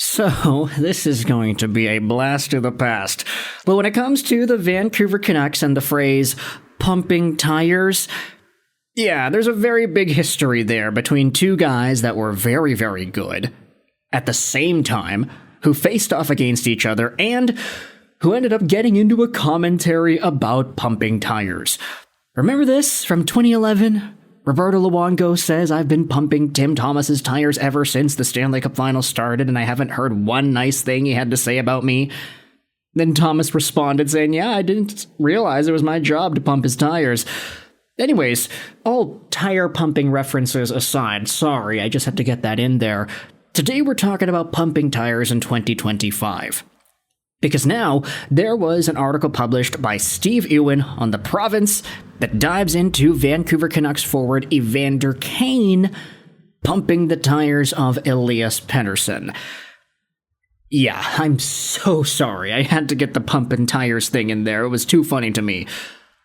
So, this is going to be a blast to the past. But when it comes to the Vancouver Canucks and the phrase, pumping tires, yeah, there's a very big history there between two guys that were very, very good at the same time, who faced off against each other, and who ended up getting into a commentary about pumping tires. Remember this from 2011? Roberto Luongo says, "I've been pumping Tim Thomas's tires ever since the Stanley Cup Finals started, and I haven't heard one nice thing he had to say about me." Then Thomas responded saying, "Yeah, I didn't realize it was my job to pump his tires." Anyways, all tire pumping references aside, sorry, I just had to get that in there. Today we're talking about pumping tires in 2025. Because now, there was an article published by Steve Ewan on The Province that dives into Vancouver Canucks forward Evander Kane pumping the tires of Elias Pettersson. Yeah, I'm so sorry. I had to get the pumping tires thing in there. It was too funny to me.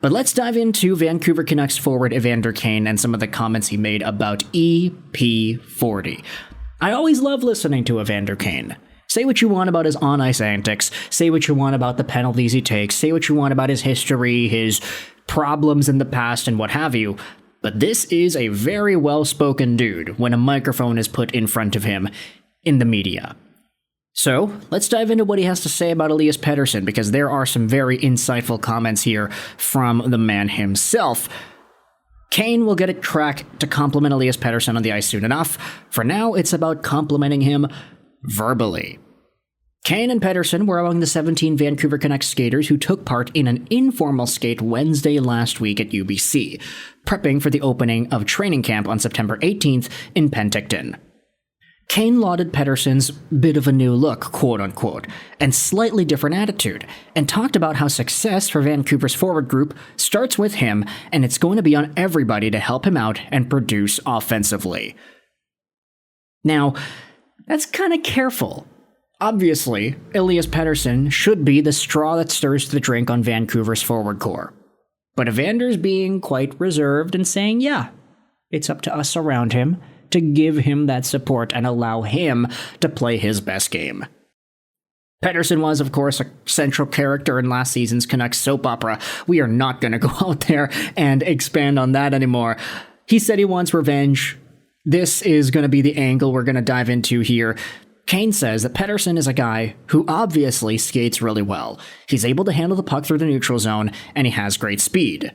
But let's dive into Vancouver Canucks forward Evander Kane and some of the comments he made about EP40. I always love listening to Evander Kane. Say what you want about his on-ice antics, say what you want about the penalties he takes, say what you want about his history, his problems in the past, and what have you, but this is a very well-spoken dude when a microphone is put in front of him in the media. So, let's dive into what he has to say about Elias Pettersson, because there are some very insightful comments here from the man himself. Kane will get a crack to compliment Elias Pettersson on the ice soon enough. For now, it's about complimenting him verbally. Kane and Pettersson were among the 17 Vancouver Canucks skaters who took part in an informal skate Wednesday last week at UBC, prepping for the opening of training camp on September 18th in Penticton. Kane lauded Pettersson's bit of a new look, quote-unquote, and slightly different attitude, and talked about how success for Vancouver's forward group starts with him, and it's going to be on everybody to help him out and produce offensively. Now, that's kind of careful. Obviously, Elias Pettersson should be the straw that stirs the drink on Vancouver's forward core. But Evander's being quite reserved and saying, yeah, it's up to us around him to give him that support and allow him to play his best game. Pettersson was, of course, a central character in last season's Canucks soap opera. We are not going to go out there and expand on that anymore. He said he wants revenge. This is going to be the angle we're going to dive into here. Kane says that Pettersson is a guy who obviously skates really well. He's able to handle the puck through the neutral zone, and he has great speed.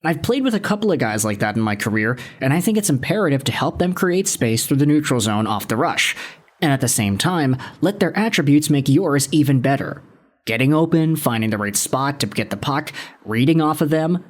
I've played with a couple of guys like that in my career, and I think it's imperative to help them create space through the neutral zone off the rush, and at the same time, let their attributes make yours even better. Getting open, finding the right spot to get the puck, reading off of them.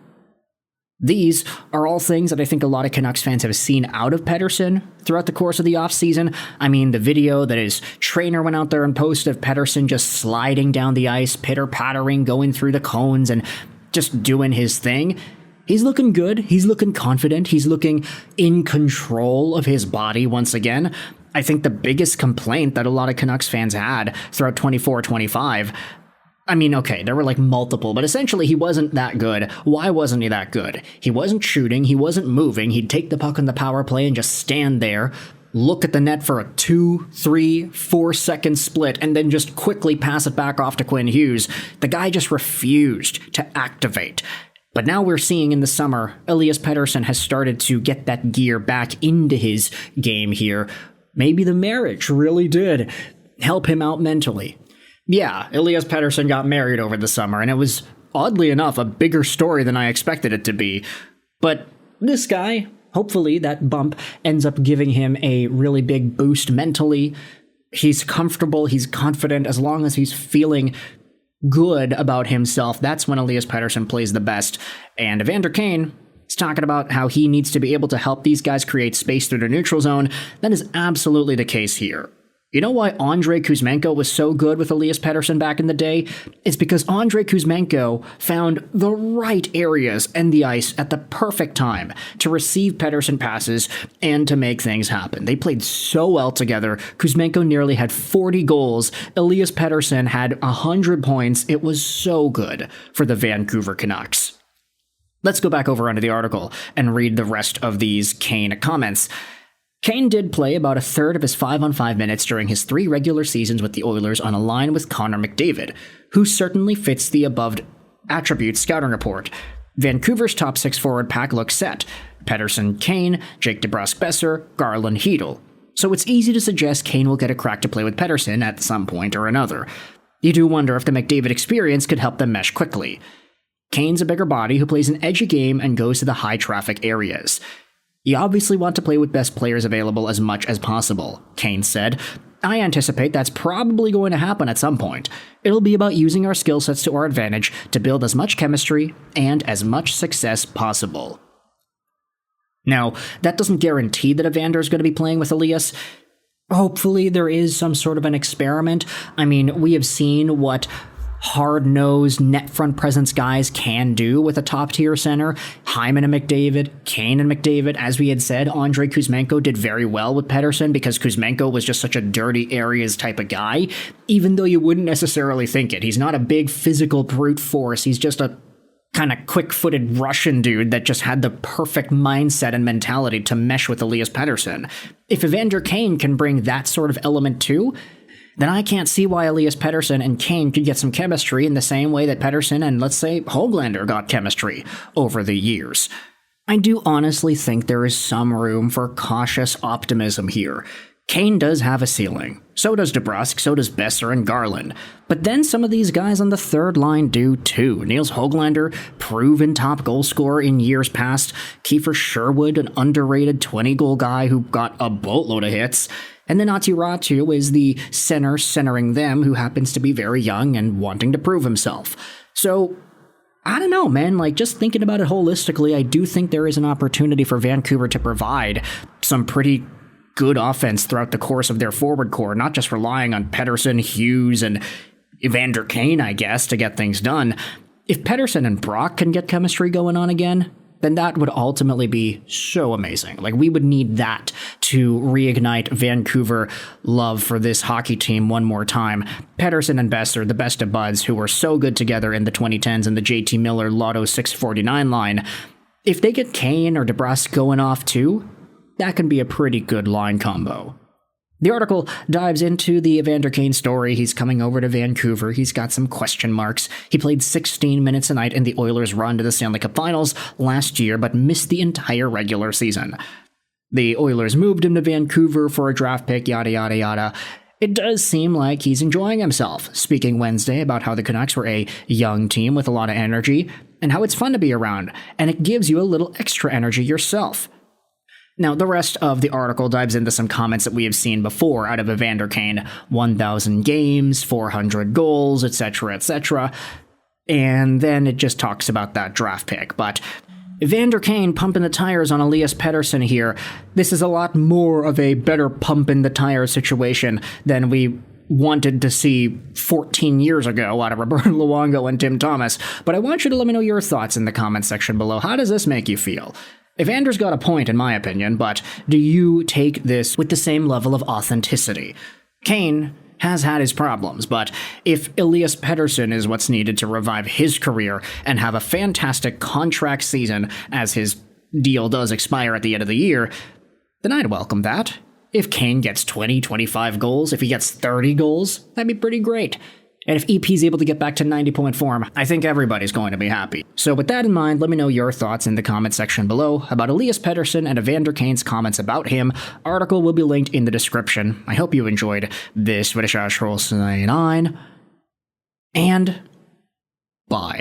These are all things that I think a lot of Canucks fans have seen out of Pettersson throughout the course of the offseason. I mean, the video that his trainer went out there and posted of Pettersson just sliding down the ice, pitter-pattering, going through the cones, and just doing his thing. He's looking good, he's looking confident, he's looking in control of his body once again. I think the biggest complaint that a lot of Canucks fans had throughout 24-25, I mean, okay, there were like multiple, but essentially he wasn't that good. Why wasn't he that good? He wasn't shooting, he wasn't moving, he'd take the puck on the power play and just stand there, look at the net for a 2, 3, 4 second split, and then just quickly pass it back off to Quinn Hughes. The guy just refused to activate. But now we're seeing in the summer, Elias Pettersson has started to get that gear back into his game here. Maybe the marriage really did help him out mentally. Yeah, Elias Pettersson got married over the summer, and it was, oddly enough, a bigger story than I expected it to be. But this guy, hopefully that bump ends up giving him a really big boost mentally. He's comfortable, he's confident, as long as he's feeling good about himself. That's when Elias Pettersson plays the best. And Evander Kane is talking about how he needs to be able to help these guys create space through the neutral zone. That is absolutely the case here. You know why Andrei Kuzmenko was so good with Elias Pettersson back in the day? It's because Andrei Kuzmenko found the right areas and the ice at the perfect time to receive Pettersson passes and to make things happen. They played so well together. Kuzmenko nearly had 40 goals. Elias Pettersson had 100 points. It was so good for the Vancouver Canucks. Let's go back over onto the article and read the rest of these Kane comments. Kane did play about a third of his 5-on-5 minutes during his 3 regular seasons with the Oilers on a line with Connor McDavid, who certainly fits the above attributes scouting report. Vancouver's top 6 forward pack looks set: Pettersson, Kane, Jake DeBrusk-Besser, Garland, Hedl. So it's easy to suggest Kane will get a crack to play with Pettersson at some point or another. You do wonder if the McDavid experience could help them mesh quickly. Kane's a bigger body who plays an edgy game and goes to the high-traffic areas. You obviously want to play with best players available as much as possible, Kane said. I anticipate that's probably going to happen at some point. It'll be about using our skill sets to our advantage to build as much chemistry and as much success possible. Now, that doesn't guarantee that Evander is going to be playing with Elias. Hopefully there is some sort of an experiment. I mean, we have seen what hard-nosed net front presence guys can do with a top-tier center. Hyman and McDavid, Kane and McDavid. As we had said, Andrei Kuzmenko did very well with Pettersson because Kuzmenko was just such a dirty areas type of guy, even though you wouldn't necessarily think it. He's not a big physical brute force. He's just a kind of quick-footed Russian dude that just had the perfect mindset and mentality to mesh with Elias Pettersson. If Evander Kane can bring that sort of element too, then I can't see why Elias Pettersson and Kane could get some chemistry in the same way that Pettersson and, let's say, Höglander got chemistry over the years. I do honestly think there is some room for cautious optimism here. Kane does have a ceiling. So does DeBrusk, so does Besser and Garland. But then some of these guys on the third line do too. Niels Höglander, proven top goal scorer in years past. Kiefer Sherwood, an underrated 20-goal guy who got a boatload of hits. And then Aatu Räty is the center centering them, who happens to be very young and wanting to prove himself. So, I don't know, man. Just thinking about it holistically, I do think there is an opportunity for Vancouver to provide some pretty good offense throughout the course of their forward core, not just relying on Pettersson, Hughes, and Evander Kane, I guess, to get things done. If Pettersson and Brock can get chemistry going on again, then that would ultimately be so amazing. We would need that to reignite Vancouver love for this hockey team one more time. Pettersson and Besser, the best of buds, who were so good together in the 2010s and the JT Miller Lotto 649 line. If they get Kane or DeBrusk going off too, that can be a pretty good line combo. The article dives into the Evander Kane story. He's coming over to Vancouver. He's got some question marks. He played 16 minutes a night in the Oilers' run to the Stanley Cup Finals last year, but missed the entire regular season. The Oilers moved him to Vancouver for a draft pick, yada yada yada. It does seem like he's enjoying himself, speaking Wednesday about how the Canucks were a young team with a lot of energy, and how it's fun to be around, and it gives you a little extra energy yourself. Now, the rest of the article dives into some comments that we have seen before out of Evander Kane: 1,000 games, 400 goals, etc., etc. And then it just talks about that draft pick. But Evander Kane pumping the tires on Elias Pettersson here. This is a lot more of a better pump in the tire situation than we wanted to see 14 years ago out of Roberto Luongo and Tim Thomas. But I want you to let me know your thoughts in the comment section below. How does this make you feel? Evander's got a point, in my opinion, but do you take this with the same level of authenticity? Kane has had his problems, but if Elias Pettersson is what's needed to revive his career and have a fantastic contract season as his deal does expire at the end of the year, then I'd welcome that. If Kane gets 20, 25 goals, if he gets 30 goals, that'd be pretty great. And if EP's able to get back to 90-point form, I think everybody's going to be happy. So with that in mind, let me know your thoughts in the comment section below about Elias Pettersson and Evander Kane's comments about him. Article will be linked in the description. I hope you enjoyed this Swedish Ashroll 99. And bye.